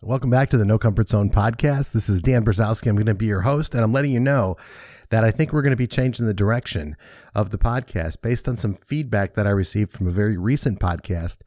Welcome back to the No Comfort Zone podcast. This is Dan Brzezowski. I'm going to be your host, and I'm letting you know that I think we're going to be changing the direction of the podcast based on some feedback that I received from a very recent podcast.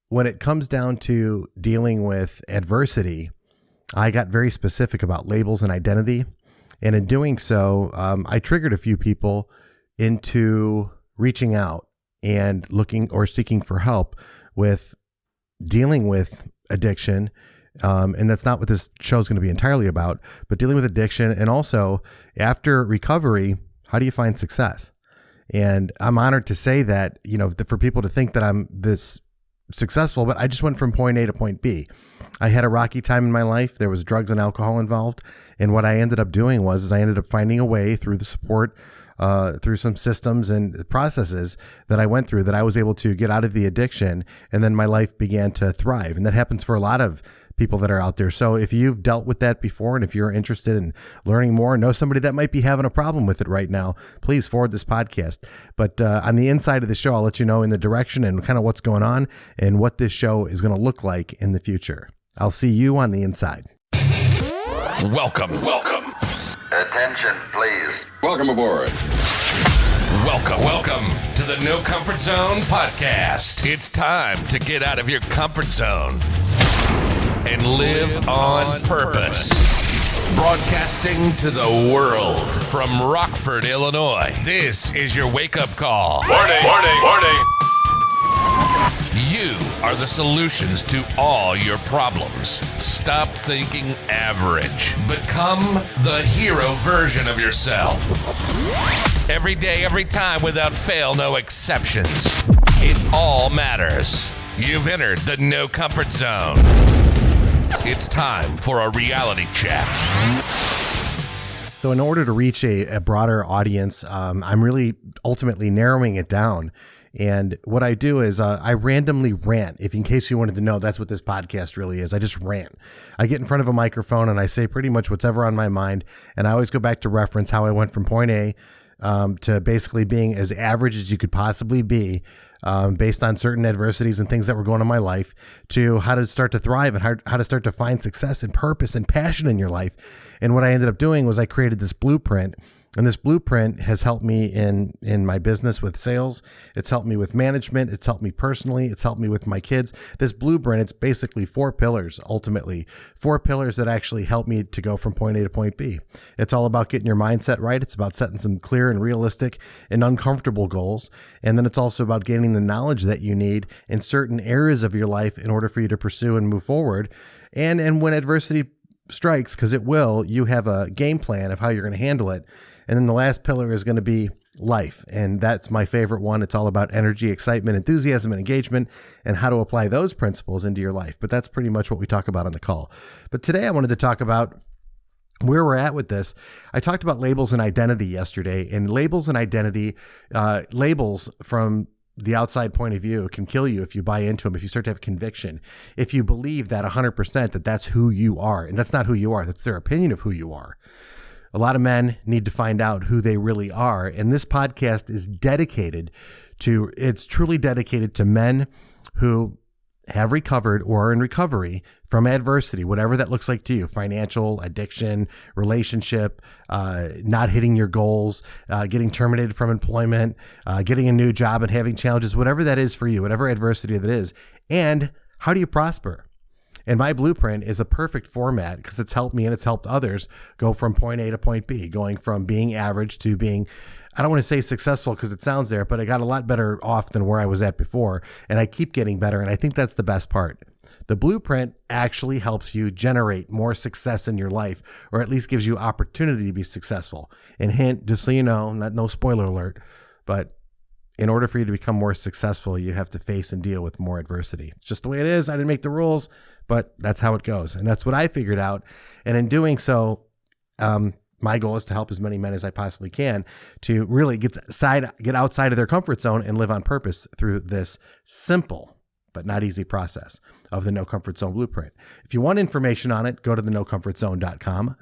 When it comes down to dealing with adversity, I got very specific about labels and identity. And in doing so, I triggered a few people into reaching out and looking or seeking for help with dealing with addiction. And that's not what this show is going to be entirely about, but dealing with addiction. And also after recovery, how do you find success? And I'm honored to say that, for people to think that I'm this successful, but I just went from point A to point B. I had a rocky time in my life. There was drugs and alcohol involved. And what I ended up doing was I ended up finding a way through the support, through some systems and processes that I went through, that I was able to get out of the addiction. And then my life began to thrive. And that happens for a lot of people that are out there. So if you've dealt with that before, and if you're interested in learning more, know somebody that might be having a problem with it right now, please forward this podcast. But on the inside of the show, I'll let you know in the direction and kind of what's going on and what this show is going to look like in the future. I'll see you on the inside. Welcome. Attention, please. Welcome aboard. Welcome to the No Comfort Zone podcast. It's time to get out of your comfort zone and live on purpose. Broadcasting to the world from Rockford, Illinois. This is your wake-up call. Warning. You are the solutions to all your problems. Stop thinking average. Become the hero version of yourself. Every day, every time, without fail, no exceptions. It all matters. You've entered the No Comfort Zone. It's time for a reality check. So in order to reach a broader audience, I'm really ultimately narrowing it down. And what I do is I randomly rant. If in case you wanted to know, that's what this podcast really is. I just rant. I get in front of a microphone and I say pretty much whatever on my mind. And I always go back to reference how I went from point A to basically being as average as you could possibly be, based on certain adversities and things that were going on in my life, to how to start to thrive and how to start to find success and purpose and passion in your life. And what I ended up doing was I created this blueprint. And this blueprint has helped me in my business with sales. It's helped me with management. It's helped me personally. It's helped me with my kids. This blueprint, it's basically 4 pillars, ultimately. 4 pillars that actually help me to go from point A to point B. It's all about getting your mindset right. It's about setting some clear and realistic and uncomfortable goals. And then it's also about gaining the knowledge that you need in certain areas of your life in order for you to pursue and move forward. And when adversity strikes, because it will, you have a game plan of how you're going to handle it. And then the last pillar is going to be life. And that's my favorite one. It's all about energy, excitement, enthusiasm, and engagement, and how to apply those principles into your life. But that's pretty much what we talk about on the call. But today I wanted to talk about where we're at with this. I talked about labels and identity yesterday, and labels and identity, labels from the outside point of view can kill you if you buy into them, if you start to have conviction, if you believe that 100% that that's who you are. And that's not who you are. That's their opinion of who you are. A lot of men need to find out who they really are. And this podcast is it's truly dedicated to men who have recovered or are in recovery from adversity, whatever that looks like to you: financial, addiction, relationship, not hitting your goals, getting terminated from employment, getting a new job and having challenges, whatever that is for you, whatever adversity that is. And how do you prosper? And my blueprint is a perfect format because it's helped me and it's helped others go from point A to point B, going from being average to being, I don't want to say successful because it sounds there, but I got a lot better off than where I was at before. And I keep getting better. And I think that's the best part. The blueprint actually helps you generate more success in your life, or at least gives you opportunity to be successful. And hint, just so you know, no spoiler alert, but in order for you to become more successful, you have to face and deal with more adversity. It's just the way it is. I didn't make the rules, but that's how it goes. And that's what I figured out. And in doing so, my goal is to help as many men as I possibly can to really get outside of their comfort zone and live on purpose through this simple but not easy process of the No Comfort Zone Blueprint. If you want information on it, go to thenocomfortzone.com,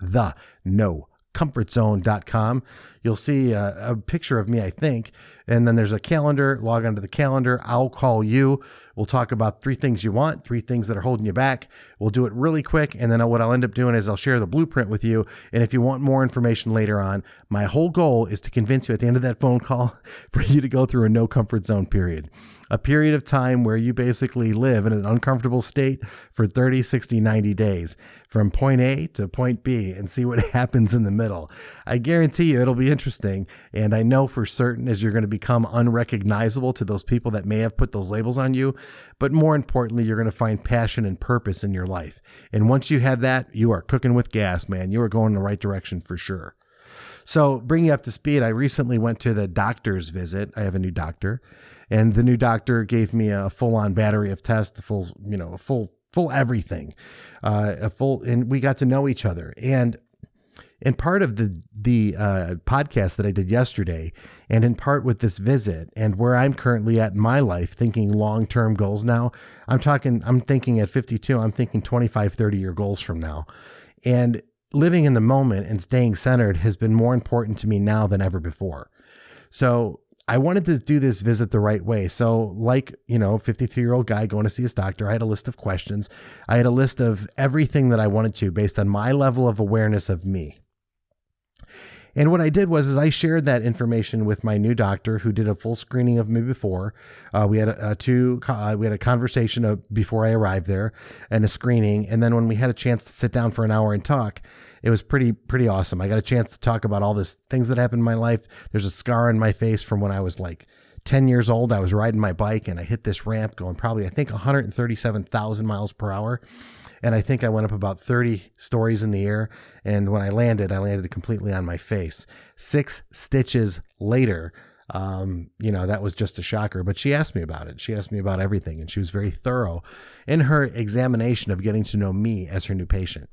comfortzone.com. You'll see a picture of me, I think. And then there's a calendar. Log onto the calendar. I'll call you We'll talk about 3 things you want, 3 things that are holding you back. We'll do it really quick. And then what I'll end up doing is I'll share the blueprint with you. And if you want more information later on, my whole goal is to convince you at the end of that phone call for you to go through a no comfort zone period. A period of time where you basically live in an uncomfortable state for 30, 60, 90 days from point A to point B and see what happens in the middle. I guarantee you it'll be interesting. And I know for certain as you're going to become unrecognizable to those people that may have put those labels on you. But more importantly, you're going to find passion and purpose in your life. And once you have that, you are cooking with gas, man. You are going in the right direction for sure. So bring you up to speed. I recently went to the doctor's visit. I have a new doctor, and the new doctor gave me a full-on battery of tests, a full everything, and we got to know each other. And in part of the podcast that I did yesterday, and in part with this visit, and where I'm currently at in my life, thinking long-term goals now, I'm thinking at 52, I'm thinking 25, 30-year goals from now. And living in the moment and staying centered has been more important to me now than ever before. So I wanted to do this visit the right way. So like, 52-year-old guy going to see his doctor, I had a list of questions. I had a list of everything that I wanted to based on my level of awareness of me. And what I did was I shared that information with my new doctor who did a full screening of me before. We had a conversation before I arrived there and a screening. And then when we had a chance to sit down for an hour and talk, it was pretty awesome. I got a chance to talk about all this things that happened in my life. There's a scar on my face from when I was like 10 years old. I was riding my bike and I hit this ramp going probably, I think 137,000 miles per hour. And I think I went up about 30 stories in the air. And when I landed completely on my face. 6 stitches later, that was just a shocker. But she asked me about it. She asked me about everything. And she was very thorough in her examination of getting to know me as her new patient.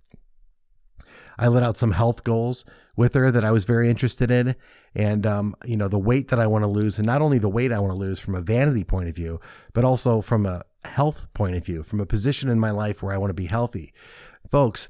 I let out some health goals with her that I was very interested in. And, the weight that I want to lose, and not only the weight I want to lose from a vanity point of view, but also from a health point of view, from a position in my life where I want to be healthy. Folks,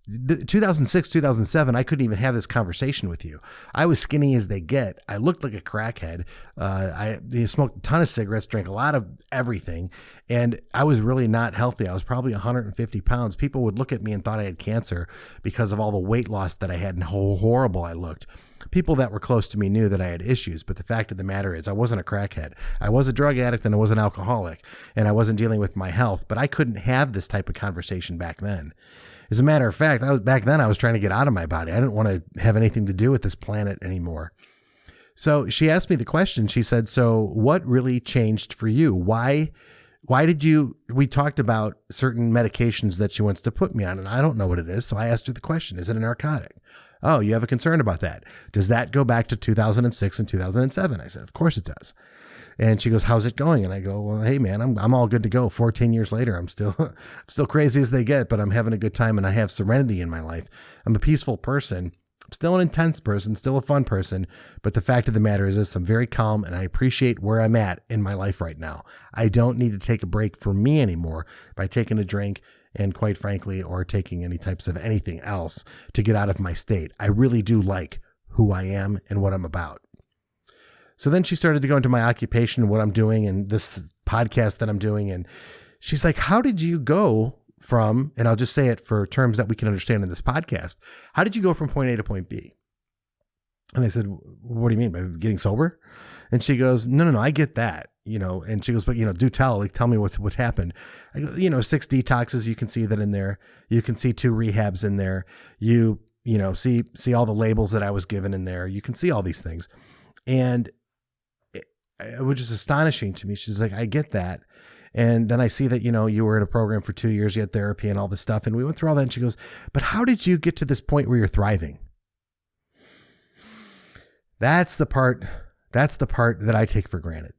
2006, 2007, I couldn't even have this conversation with you. I was skinny as they get. I looked like a crackhead. I smoked a ton of cigarettes, drank a lot of everything, and I was really not healthy. I was probably 150 pounds. People would look at me and thought I had cancer because of all the weight loss that I had and how horrible I looked. People that were close to me knew that I had issues, but the fact of the matter is I wasn't a crackhead. I was a drug addict and I was an alcoholic, and I wasn't dealing with my health, but I couldn't have this type of conversation back then. As a matter of fact, back then I was trying to get out of my body. I didn't want to have anything to do with this planet anymore. So she asked me the question. She said, so what really changed for you? Why we talked about certain medications that she wants to put me on, and I don't know what it is. So I asked her the question, is it a narcotic? Oh, you have a concern about that. Does that go back to 2006 and 2007? I said, of course it does. And she goes, how's it going? And I go, well, hey man, I'm all good to go. 14 years later, I'm still crazy as they get, but I'm having a good time and I have serenity in my life. I'm a peaceful person. I'm still an intense person, still a fun person. But the fact of the matter is I'm very calm and I appreciate where I'm at in my life right now. I don't need to take a break for me anymore by taking a drink and quite frankly, or taking any types of anything else to get out of my state. I really do like who I am and what I'm about. So then she started to go into my occupation and what I'm doing and this podcast that I'm doing. And she's like, how did you go from, and I'll just say it for terms that we can understand in this podcast, how did you go from point A to point B? And I said, what do you mean, by getting sober? And she goes, no, I get that, and she goes, but, do tell me what's happened. I go, 6 detoxes, you can see that in there. You can see 2 rehabs in there. You see all the labels that I was given in there. You can see all these things. And it was just astonishing to me. She's like, I get that. And then I see that, you were in a program for 2 years, you had therapy and all this stuff. And we went through all that. And she goes, but how did you get to this point where you're thriving? That's the part that I take for granted.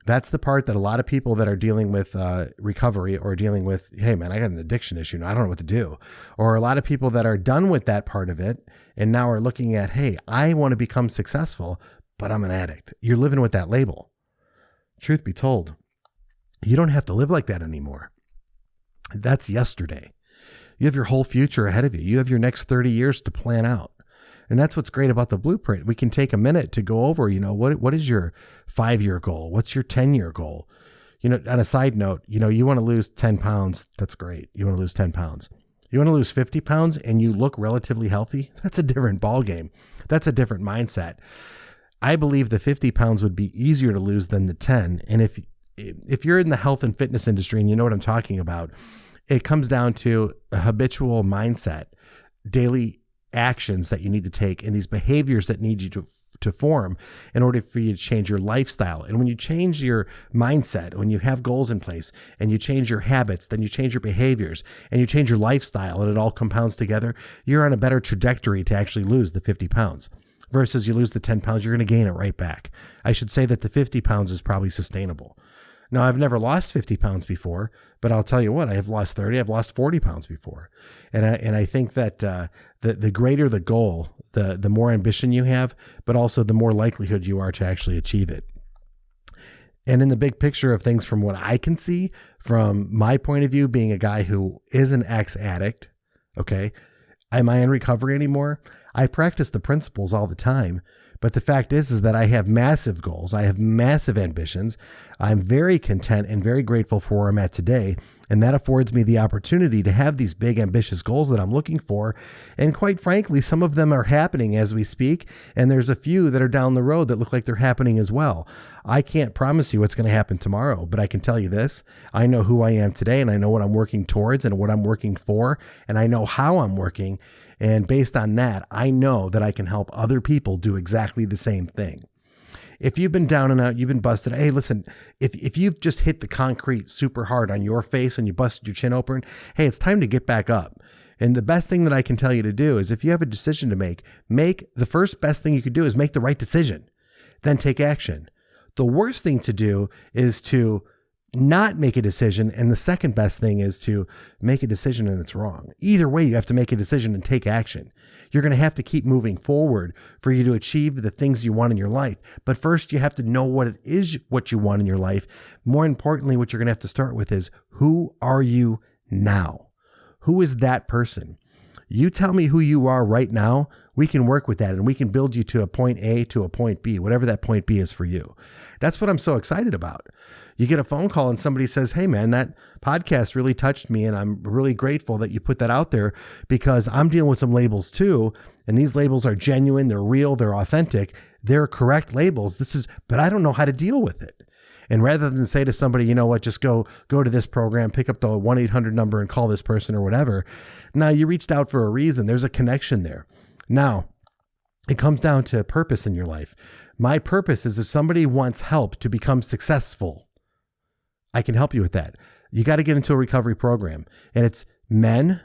That's the part that a lot of people that are dealing with recovery or dealing with, hey man, I got an addiction issue. I don't know what to do. Or a lot of people that are done with that part of it and now are looking at, hey, I want to become successful, but I'm an addict. You're living with that label. Truth be told, you don't have to live like that anymore. That's yesterday. You have your whole future ahead of you. You have your next 30 years to plan out. And that's what's great about the blueprint. We can take a minute to go over, what is your 5-year goal? What's your 10-year goal? on a side note, you want to lose 10 pounds. That's great. You want to lose 10 pounds. You want to lose 50 pounds and you look relatively healthy. That's a different ballgame. That's a different mindset. I believe the 50 pounds would be easier to lose than the 10. And if you're in the health and fitness industry and you know what I'm talking about, it comes down to a habitual mindset, daily actions that you need to take, and these behaviors that need you to form in order for you to change your lifestyle. And when you change your mindset, when you have goals in place and you change your habits, then you change your behaviors and you change your lifestyle, and it all compounds together, you're on a better trajectory to actually lose the 50 pounds. Versus you lose the 10 pounds, you're going to gain it right back. I should say that the 50 pounds is probably sustainable. Now, I've never lost 50 pounds before, but I'll tell you what, I have lost 30, I've lost 40 pounds before. And I think that the greater the goal, the more ambition you have, but also the more likelihood you are to actually achieve it. And in the big picture of things, from what I can see, from my point of view, being a guy who is an ex-addict, okay, am I in recovery anymore? I practice the principles all the time, but the fact is that I have massive goals. I have massive ambitions. I'm very content and very grateful for where I'm at today. And that affords me the opportunity to have these big, ambitious goals that I'm looking for. And quite frankly, some of them are happening as we speak. And there's a few that are down the road that look like they're happening as well. I can't promise you what's going to happen tomorrow, but I can tell you this. I know who I am today, and I know what I'm working towards and what I'm working for. And I know how I'm working. And based on that, I know that I can help other people do exactly the same thing. If you've been down and out, you've been busted. Hey, listen, if you've just hit the concrete super hard on your face and you busted your chin open, hey, it's time to get back up. And the best thing that I can tell you to do is, if you have a decision to make the first best thing you could do is make the right decision, then take action. The worst thing to do is to not make a decision. And the second best thing is to make a decision and it's wrong. Either way, you have to make a decision and take action. You're going to have to keep moving forward for you to achieve the things you want in your life. But first, you have to know what it is, what you want in your life. More importantly, what you're going to have to start with is, who are you now? Who is that person? You tell me who you are right now. We can work with that and we can build you to a point A to a point B, whatever that point B is for you. That's what I'm so excited about. You get a phone call and somebody says, hey man, that podcast really touched me. And I'm really grateful that you put that out there, because I'm dealing with some labels too. And these labels are genuine. They're real. They're authentic. They're correct labels. But I don't know how to deal with it. And rather than say to somebody, you know what, just go to this program, pick up the 1-800 number and call this person or whatever. Now, you reached out for a reason. There's a connection there. Now, it comes down to purpose in your life. My purpose is, if somebody wants help to become successful, I can help you with that. You got to get into a recovery program. And it's men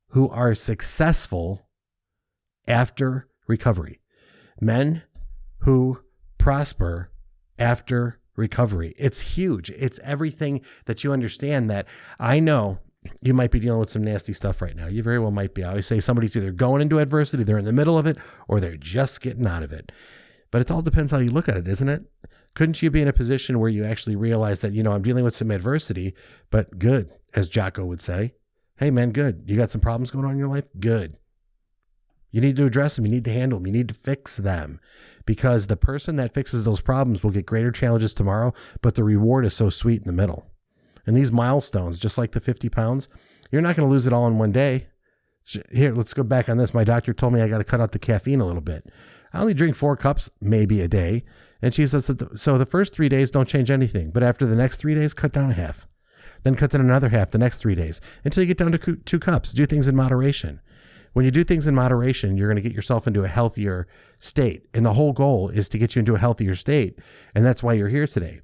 who are successful after recovery. Men who prosper after recovery. It's huge. It's everything that you understand. That I know you might be dealing with some nasty stuff right now. You very well might be. I always say somebody's either going into adversity, they're in the middle of it, or they're just getting out of it. But it all depends how you look at it, isn't it? Couldn't you be in a position where you actually realize that, I'm dealing with some adversity, but good, as Jocko would say. Hey man, good. You got some problems going on in your life? Good. You need to address them. You need to handle them. You need to fix them, because the person that fixes those problems will get greater challenges tomorrow, but the reward is so sweet in the middle. And these milestones, just like the 50 pounds, you're not going to lose it all in one day. Here, let's go back on this. My doctor told me I got to cut out the caffeine a little bit. I only drink 4 cups, maybe a day. And she says, so the first 3 days don't change anything, but after the next 3 days, cut down a half. Then cut down another half the next 3 days until you get down to 2 cups. Do things in moderation. When you do things in moderation, you're going to get yourself into a healthier state. And the whole goal is to get you into a healthier state. And that's why you're here today.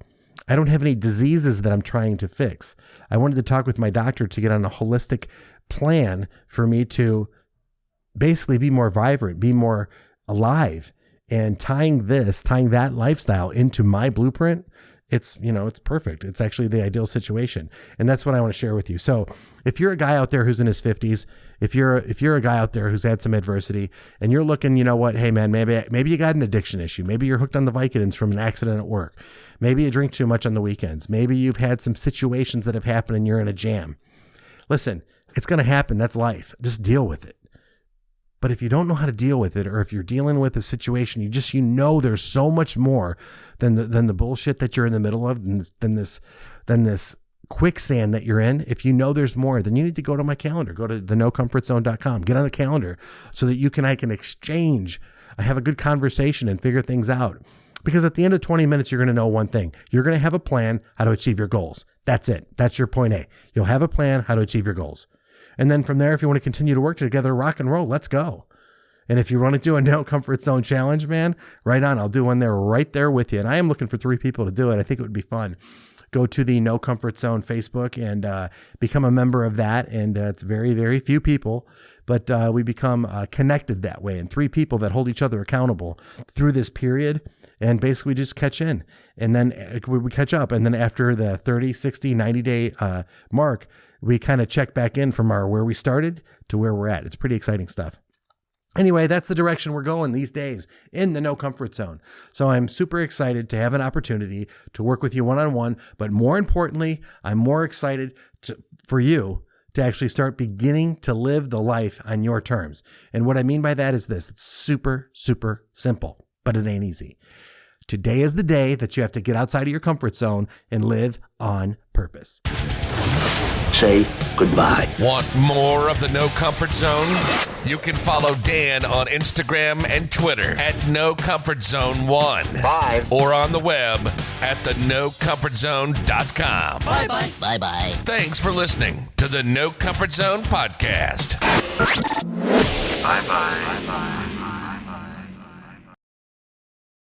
I don't have any diseases that I'm trying to fix. I wanted to talk with my doctor to get on a holistic plan for me to basically be more vibrant, be more alive. And tying that lifestyle into my blueprint, it's perfect. It's actually the ideal situation. And that's what I want to share with you. So if you're a guy out there who's in his 50s, if you're a guy out there who's had some adversity and you're looking, you know what, hey man, maybe you got an addiction issue. Maybe you're hooked on the Vicodins from an accident at work. Maybe you drink too much on the weekends. Maybe you've had some situations that have happened and you're in a jam. Listen, it's going to happen. That's life. Just deal with it. But if you don't know how to deal with it, or if you're dealing with a situation, you know there's so much more than the bullshit that you're in the middle of, than this quicksand that you're in. If you know there's more, then you need to go to my calendar. Go to thenocomfortzone.com. Get on the calendar so that I can exchange, have a good conversation and figure things out. Because at the end of 20 minutes, you're going to know one thing. You're going to have a plan how to achieve your goals. That's it. That's your point A. You'll have a plan how to achieve your goals. And then from there, if you want to continue to work together, rock and roll, let's go. And if you want to do a No Comfort Zone challenge, man, right on. I'll do one there right there with you. And I am looking for 3 people to do it. I think it would be fun. Go to the No Comfort Zone Facebook and become a member of that. And it's very, very few people, but we become connected that way. And 3 people that hold each other accountable through this period. And basically just catch in, and then we catch up. And then after the 30, 60, 90 day mark, we kind of check back in from where we started to where we're at. It's pretty exciting stuff. Anyway, that's the direction we're going these days in the No Comfort Zone. So I'm super excited to have an opportunity to work with you one-on-one, but more importantly, I'm more excited for you to actually start beginning to live the life on your terms. And what I mean by that is this: it's super, super simple, but it ain't easy. Today is the day that you have to get outside of your comfort zone and live on purpose. Say goodbye. Want more of the No Comfort Zone? You can follow Dan on Instagram and Twitter at NoComfortZone1. Bye. Or on the web at thenocomfortzone.com. Bye-bye. Bye-bye. Thanks for listening to the No Comfort Zone podcast. Bye-bye. Bye-bye.